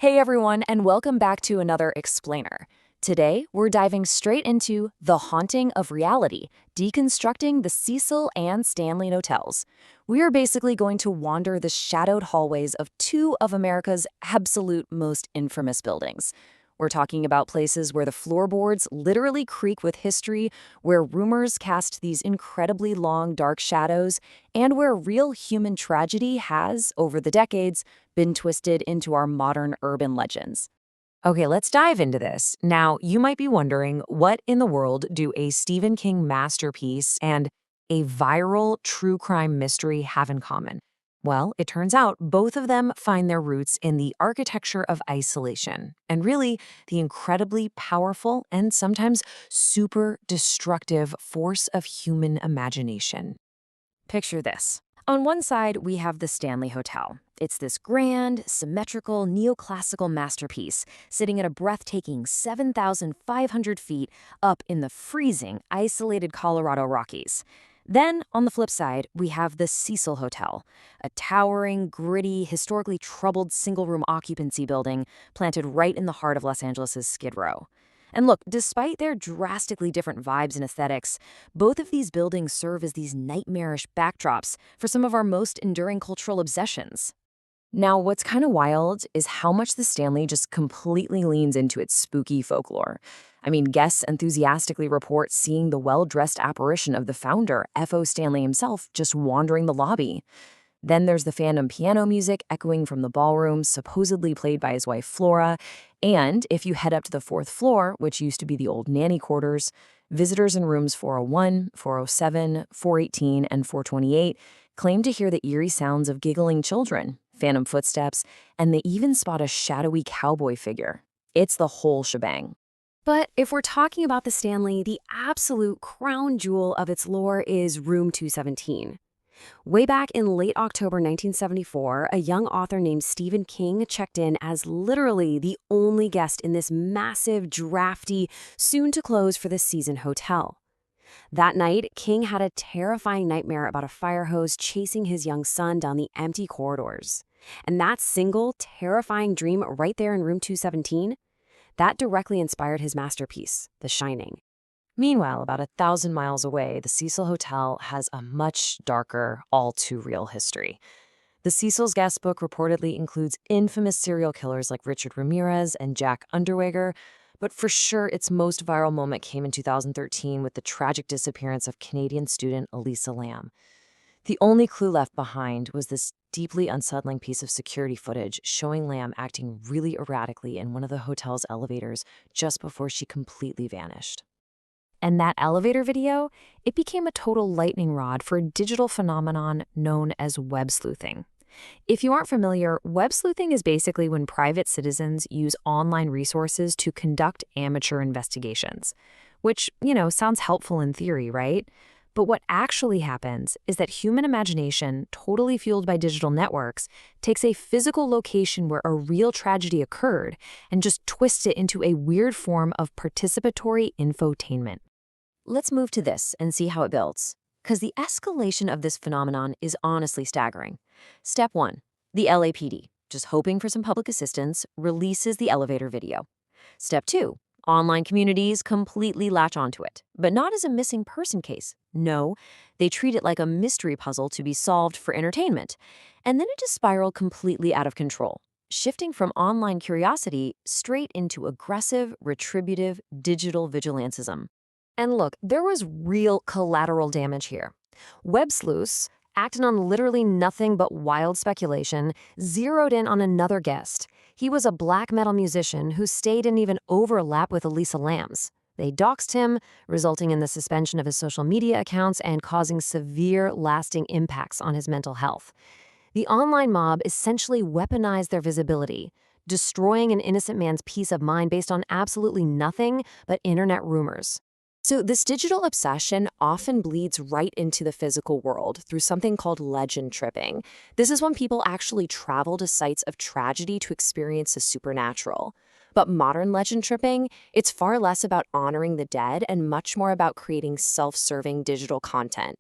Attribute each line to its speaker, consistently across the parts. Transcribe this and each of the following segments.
Speaker 1: Hey everyone, and welcome back to another Explainer. Today, we're diving straight into The Haunting of Reality, deconstructing the Cecil and Stanley Hotels. We are basically going to wander the shadowed hallways of two of America's absolute most infamous buildings. We're talking about places where the floorboards literally creak with history, where rumors cast these incredibly long, dark shadows, and where real human tragedy has, over the decades, been twisted into our modern urban legends. Okay, let's dive into this. Now, you might be wondering, what in the world do a Stephen King masterpiece and a viral true crime mystery have in common? Well, it turns out both of them find their roots in the architecture of isolation, and really the incredibly powerful and sometimes super destructive force of human imagination. Picture this. On one side, we have the Stanley Hotel. It's this grand, symmetrical, neoclassical masterpiece sitting at a breathtaking 7,500 feet up in the freezing, isolated Colorado Rockies. Then, on the flip side, we have the Cecil Hotel, a towering, gritty, historically troubled single-room occupancy building planted right in the heart of Los Angeles' Skid Row. And look, despite their drastically different vibes and aesthetics, both of these buildings serve as these nightmarish backdrops for some of our most enduring cultural obsessions. Now, what's kind of wild is how much the Stanley just completely leans into its spooky folklore. I mean, guests enthusiastically report seeing the well-dressed apparition of the founder, F.O. Stanley himself, just wandering the lobby. Then there's the phantom piano music echoing from the ballroom, supposedly played by his wife Flora. And if you head up to the fourth floor, which used to be the old nanny quarters, visitors in rooms 401, 407, 418, and 428 claim to hear the eerie sounds of giggling children, phantom footsteps, and they even spot a shadowy cowboy figure. It's the whole shebang. But if we're talking about the Stanley, the absolute crown jewel of its lore is Room 217. Way back in late October 1974, a young author named Stephen King checked in as literally the only guest in this massive, drafty, soon-to-close for the season hotel. That night, King had a terrifying nightmare about a fire hose chasing his young son down the empty corridors. And that single, terrifying dream right there in room 217, that directly inspired his masterpiece, The Shining. Meanwhile, about 1,000 miles away, the Cecil Hotel has a much darker, all-too-real history. The Cecil's guest book reportedly includes infamous serial killers like Richard Ramirez and Jack Unterweger, but for sure its most viral moment came in 2013 with the tragic disappearance of Canadian student Elisa Lam. The only clue left behind was this deeply unsettling piece of security footage showing Lam acting really erratically in one of the hotel's elevators just before she completely vanished. And that elevator video, it became a total lightning rod for a digital phenomenon known as web sleuthing. If you aren't familiar, web sleuthing is basically when private citizens use online resources to conduct amateur investigations. Which, sounds helpful in theory, right? But what actually happens is that human imagination, totally fueled by digital networks, takes a physical location where a real tragedy occurred and just twists it into a weird form of participatory infotainment. Let's move to this and see how it builds, because the escalation of this phenomenon is honestly staggering. Step 1. The LAPD, just hoping for some public assistance, releases the elevator video. Step 2. Online communities completely latch onto it, but not as a missing person case. No, they treat it like a mystery puzzle to be solved for entertainment. And then it just spiraled completely out of control, shifting from online curiosity straight into aggressive, retributive, digital vigilantism. And look, there was real collateral damage here. Web sleuths, acting on literally nothing but wild speculation, zeroed in on another guest. He was a black metal musician whose stay didn't even overlap with Elisa Lam's. They doxed him, resulting in the suspension of his social media accounts and causing severe, lasting impacts on his mental health. The online mob essentially weaponized their visibility, destroying an innocent man's peace of mind based on absolutely nothing but internet rumors. So this digital obsession often bleeds right into the physical world through something called legend tripping. This is when people actually travel to sites of tragedy to experience the supernatural. But modern legend tripping, it's far less about honoring the dead and much more about creating self-serving digital content.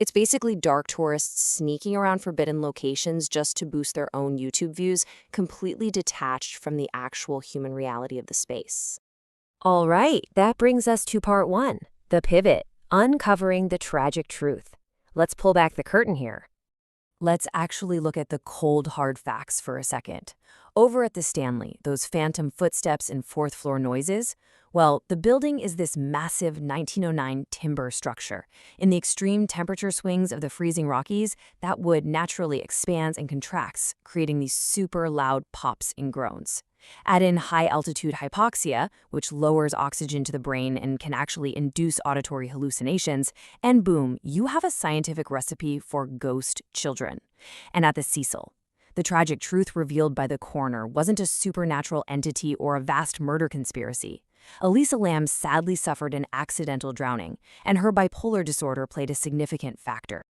Speaker 1: It's basically dark tourists sneaking around forbidden locations just to boost their own YouTube views, completely detached from the actual human reality of the space.
Speaker 2: All right, that brings us to part one, the pivot, uncovering the tragic truth. Let's pull back the curtain here.
Speaker 1: Let's actually look at the cold, hard facts for a second. Over at the Stanley, those phantom footsteps and fourth-floor noises, well, the building is this massive 1909 timber structure. In the extreme temperature swings of the freezing Rockies, that wood naturally expands and contracts, creating these super loud pops and groans. Add in high-altitude hypoxia, which lowers oxygen to the brain and can actually induce auditory hallucinations, and boom, you have a scientific recipe for ghost children. And at the Cecil, the tragic truth revealed by the coroner wasn't a supernatural entity or a vast murder conspiracy. Elisa Lam sadly suffered an accidental drowning, and her bipolar disorder played a significant factor.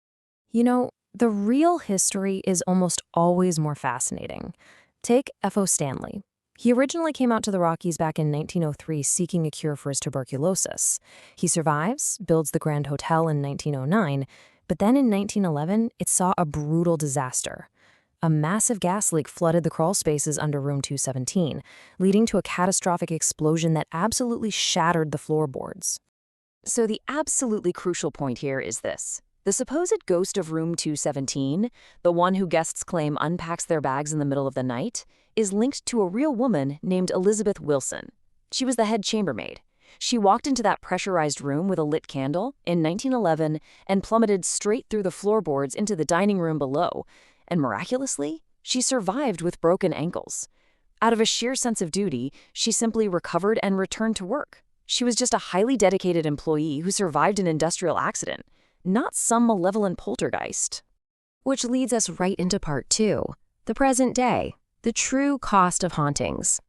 Speaker 1: You know, the real history is almost always more fascinating. Take F.O. Stanley. He originally came out to the Rockies back in 1903 seeking a cure for his tuberculosis. He survives, builds the Grand Hotel in 1909, but then in 1911, it saw a brutal disaster. A massive gas leak flooded the crawl spaces under room 217, leading to a catastrophic explosion that absolutely shattered the floorboards. So the absolutely crucial point here is this. The supposed ghost of room 217, the one who guests claim unpacks their bags in the middle of the night, is linked to a real woman named Elizabeth Wilson. She was the head chambermaid. She walked into that pressurized room with a lit candle in 1911 and plummeted straight through the floorboards into the dining room below. And miraculously, she survived with broken ankles. Out of a sheer sense of duty, she simply recovered and returned to work. She was just a highly dedicated employee who survived an industrial accident, not some malevolent poltergeist.
Speaker 2: Which leads us right into part two, the present day, the true cost of hauntings.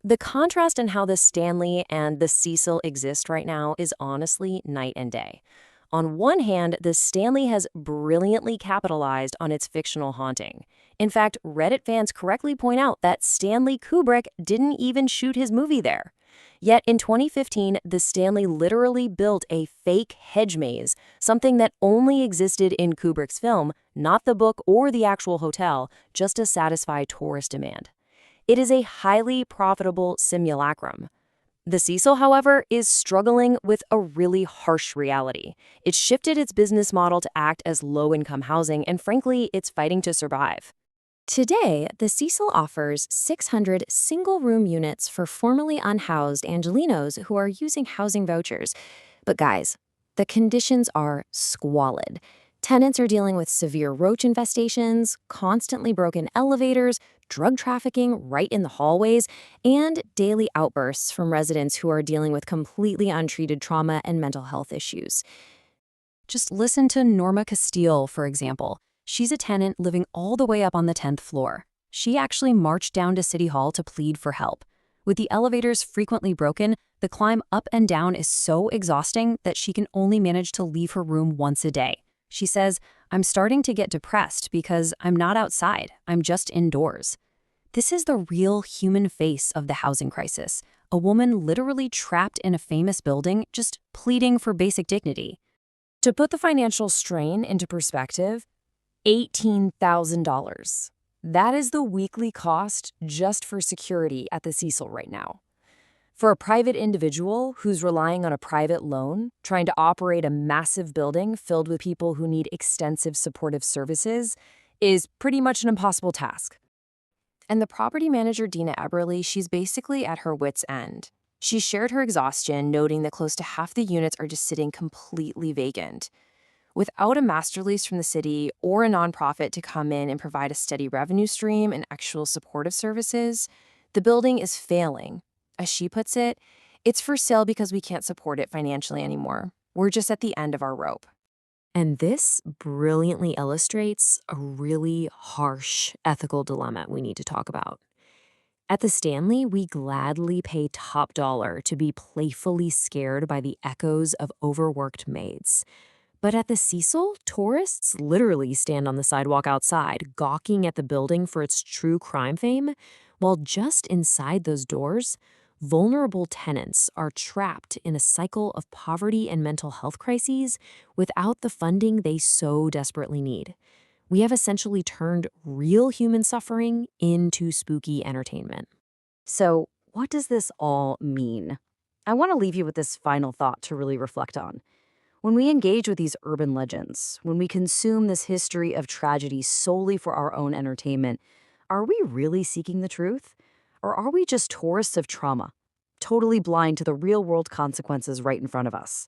Speaker 2: The contrast in how the Stanley and the Cecil exist right now is honestly night and day. On one hand, the Stanley has brilliantly capitalized on its fictional haunting. In fact, Reddit fans correctly point out that Stanley Kubrick didn't even shoot his movie there. Yet in 2015, the Stanley literally built a fake hedge maze, something that only existed in Kubrick's film, not the book or the actual hotel, just to satisfy tourist demand. It is a highly profitable simulacrum. The Cecil, however, is struggling with a really harsh reality. It shifted its business model to act as low-income housing, and frankly, it's fighting to survive. Today, the Cecil offers 600 single-room units for formerly unhoused Angelenos who are using housing vouchers. But guys, the conditions are squalid. Tenants are dealing with severe roach infestations, constantly broken elevators, drug trafficking right in the hallways, and daily outbursts from residents who are dealing with completely untreated trauma and mental health issues. Just listen to Norma Castile, for example. She's a tenant living all the way up on the 10th floor. She actually marched down to City Hall to plead for help. With the elevators frequently broken, the climb up and down is so exhausting that she can only manage to leave her room once a day. She says, "I'm starting to get depressed because I'm not outside, I'm just indoors." This is the real human face of the housing crisis. A woman literally trapped in a famous building, just pleading for basic dignity. To put the financial strain into perspective, $18,000. That is the weekly cost just for security at the Cecil right now. For a private individual who's relying on a private loan, trying to operate a massive building filled with people who need extensive supportive services is pretty much an impossible task. And the property manager, Dina Eberly, she's basically at her wit's end. She shared her exhaustion, noting that close to half the units are just sitting completely vacant. Without a master lease from the city or a nonprofit to come in and provide a steady revenue stream and actual supportive services, the building is failing. As she puts it, it's for sale because we can't support it financially anymore. We're just at the end of our rope. And this brilliantly illustrates a really harsh ethical dilemma we need to talk about. At the Stanley, we gladly pay top dollar to be playfully scared by the echoes of overworked maids. But at the Cecil, tourists literally stand on the sidewalk outside, gawking at the building for its true crime fame, while just inside those doors, Vulnerable tenants are trapped in a cycle of poverty and mental health crises without the funding they so desperately need. We have essentially turned real human suffering into spooky entertainment.
Speaker 1: So, what does this all mean? I want to leave you with this final thought to really reflect on. When we engage with these urban legends, when we consume this history of tragedy solely for our own entertainment, are we really seeking the truth? Or are we just tourists of trauma, totally blind to the real world consequences right in front of us?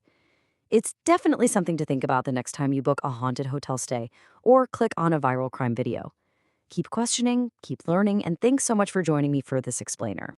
Speaker 1: It's definitely something to think about the next time you book a haunted hotel stay or click on a viral crime video. Keep questioning, keep learning, and thanks so much for joining me for this explainer.